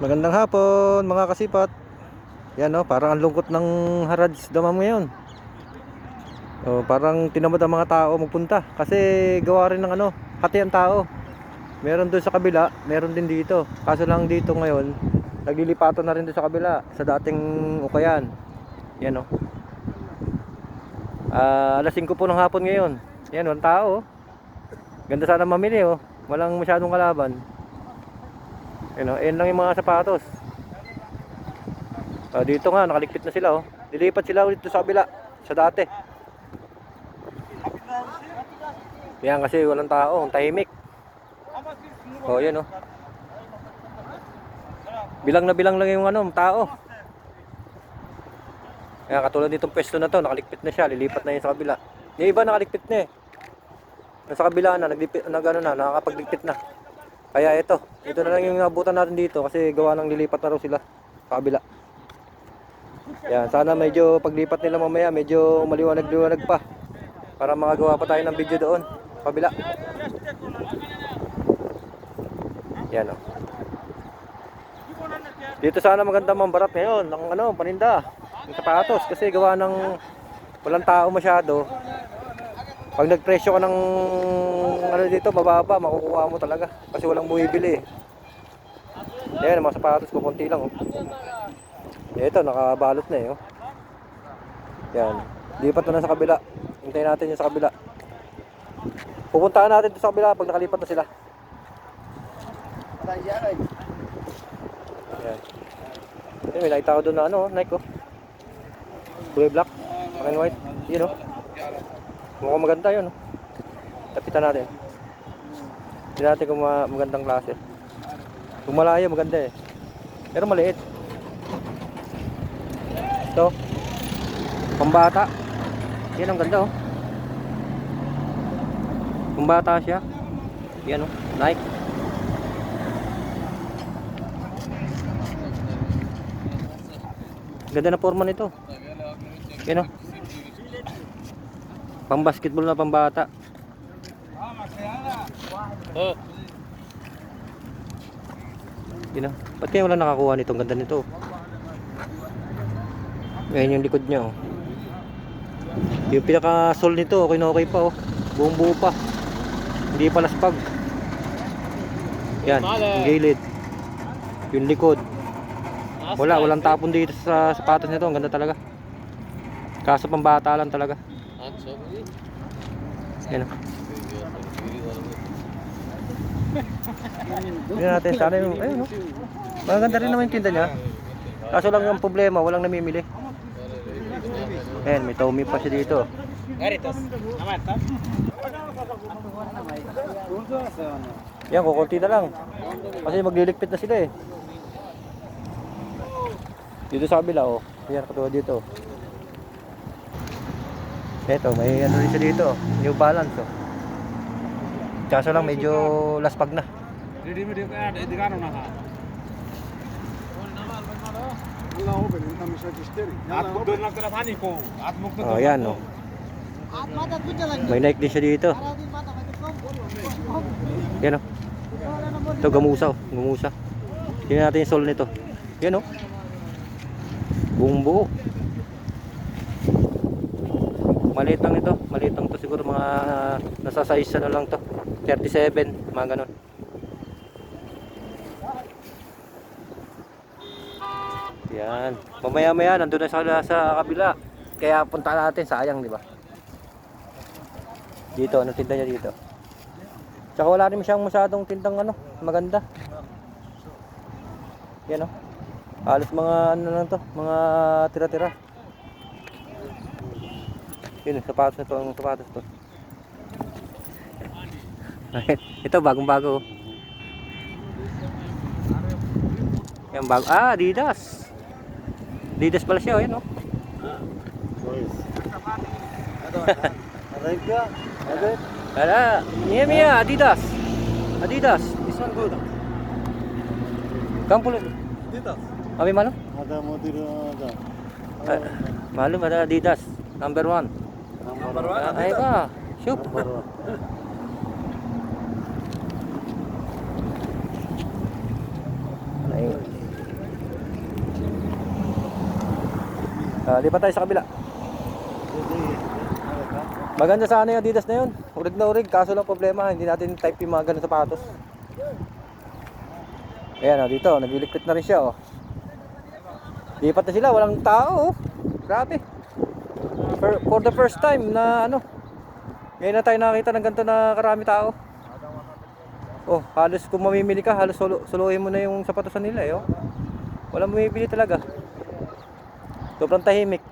Magandang hapon mga kasipat. Yan oh, parang ang lungkot ng Harads Damam ngayon. Oh, parang tinamad ang mga tao magpunta kasi gawa rin ng hati ang tao. Meron doon sa kabila, meron din dito. Kaso lang dito ngayon, naglilipatan na rin doon sa kabila sa dating Ukayan. Yan oh. Alas 5 po ng hapon ngayon. Yan, walang tao. Oh. Ganda sana mamili oh. Walang masyadong kalaban. Yan oh, ayan lang yung mga sapatos. Dito nga nakaligpit na sila oh. Dilipat sila ulit sa kabila, sa dati. Yan kasi walang tao, tahimik. Oh, yan oh. Bilang na bilang lang yung tao. Kaya katulad nitong pwesto na to, nakaligpit na siya, lilipat na yun sa kabila. Yung iba nakaligpit na eh. Nasa kabila na, nakakapagligpit na. Kaya ito na lang yung nabutan natin dito kasi gawa ng lilipat na raw sila sa kabila. Yan, sana medyo paglipat nila mamaya, medyo maliwanag-liwanag pa. Para makagawa pa tayo ng video doon, kabila. Yan o. Dito sana maganda mambarat ngayon ng paninda, ng sapatos kasi gawa ng walang tao masyado. Pag nagpresyo ka ng dito mababa, makukuha mo talaga kasi walang bumibili. Yan, mga sapatos ko konti lang oh. Ito nakabalot na eh oh. Yan, lipat na sa kabila. Hintayin natin yung sa kabila. Pupuntahan natin sa kabila pag nakalipat na sila. Yan. May nakita ko doon na Nike oh. Kulay black, and white. Yun oh. Mukhang maganda yun oh. Tapitan natin. Hindi natin kung magandang klase. Kung malayo maganda eh. Pero maliit. Ito pambata. Yan ang ganda oh. Pambata siya. Yan oh, Nike. Ganda na forma nito. Yan oh. Pang basketball na pambata. Oh. Yan oh. Ba't kaya wala nakakuha nito? Ang ganda nito. Ngayon yung likod niya oh. Yung pinaka sole nito okay na okay pa oh. Buong buo pa. Hindi pa laspag. Yan, yung gilid. Yung likod. Walang tapon dito sa sapatos nito. Ang ganda talaga. Kaso pambata lang talaga. Yan oh. Tingnan natin sana yung ayun oh. Maganda rin naman yung tinda niya. Kaso lang yung problema, walang namimili. Ayan, may Tommy pa siya dito. Yan, kukunti na lang. Kasi magliligpit na sila eh. Dito sa kabila oh. Yan, katulad dito. Eto, may rin siya dito. New Balance oh. Kaso lang medyo laspag na. Oh, yan oh. May Nike din siya dito. Yan oh. Ito gamusa oh, gamusa. Tingnan natin yung sole nito. Yan oh. Buong buo. Maliit lang ito, maliit lang to siguro mga nasa size na lang to. 37, mga ganun. Yan. Mamaya-maya nandun na sa kabila. Kaya punta natin, sayang, di ba? Dito, ano tinda niya dito? Tsaka wala rin siyang masyadong tindang maganda. Yan oh. Halos mga lang to, mga tira-tira. Yun, sapatos na to, ang sapatos to. Ito bagong-bago. Yan bago. Adidas. Adidas pala siya, yun oh. Ada. Mia Adidas. Adidas. This one good. Kamu pulih. Adidas. Abi malu? Ada model ada. Malum ada Adidas number 1. Number 1. Ayo ka. Shoot. Number 1. Di pa tayo sa kabila. Maganda sana yung Adidas na yun. Urig na urig, kaso lang problema, hindi natin type yung mga ganun sapatos. Ayan o, dito, naglilikpit na rin siya o. Lipat na sila, walang tao o. Grabe. For the first time na ano, ngayon na tayo nakakita ng ganito na karami tao. Oh, halos kung mamimili ka, halos suluhin mo na yung sapatosan nila eh oh. Walang bumibili talaga. Sobrang tahimik.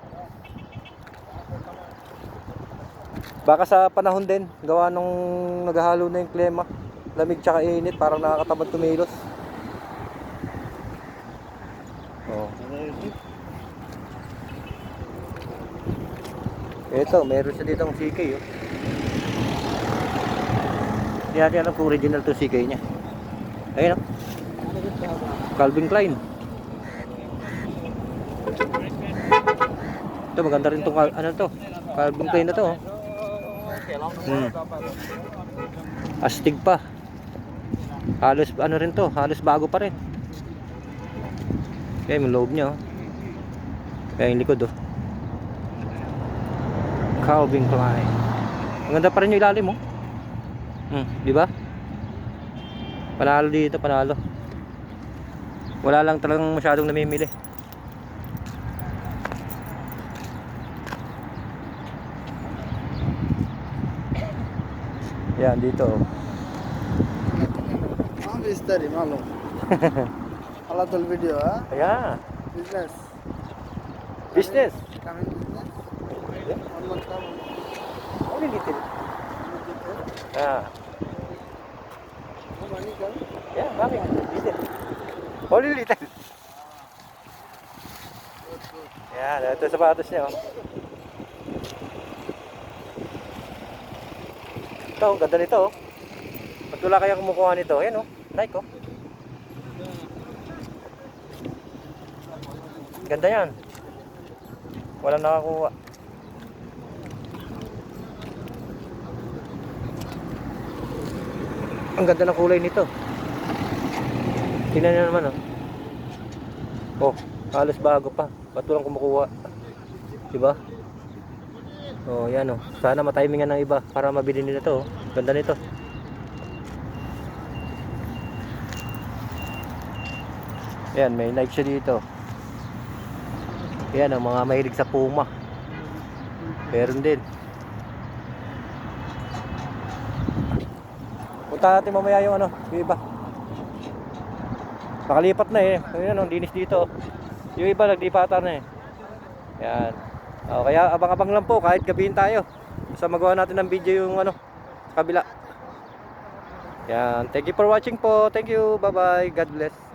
Baka sa panahon din, gawa nung naghahalo na yung klima, lamig tsaka init, parang nakakatamad tumilos. Oh. Ito, meron siya ditong CK oh. Hindi natin alam kung original to CK niya. Ayun oh. Calvin Klein. Ito maganda rin tong ano to, Calvin Klein na to oh. Astig pa. Halos ano rin to, halos bago pa rin. Kaya yung loob niya oh. Kaya yung likod oh. Calvin Klein. Maganda pa rin yung ilalim oh. Di ba? Panalo dito, panalo. Wala lang talagang masyadong namimili. Yan dito. Study, malo. Alatul video, ah? Ayan. Business. Business. Kami business. One month come. Only little. Ah. Money come. Yeah, coming. Little. Only little. Yan, ito sapatos niya oh. Ito, ganda nito oh. Ba't wala kaya kumukuha nito? Ayan oh, Nike oh. Ganda yan. Walang nakakuha. Ang ganda ng kulay nito. Tingnan nyo naman oh. Oh, halos bago pa. Ba't walang kumukuha? Diba? Oh, yan oh. Sana matimingan ng iba para mabili nila to oh. Ganda nito. Yan, may Nike siya dito. Yan ang mga mahilig sa Puma. Meron din. Punta natin mamaya yung ano, yung iba. Nakalipat na eh. Ayun ang linis dito. Yung iba naglipatan na eh. Yan. O, kaya abang-abang lang po kahit gabihin tayo. Basta magawa natin ng video yung ano, sa kabila. Yan. Thank you for watching po. Thank you. Bye-bye. God bless.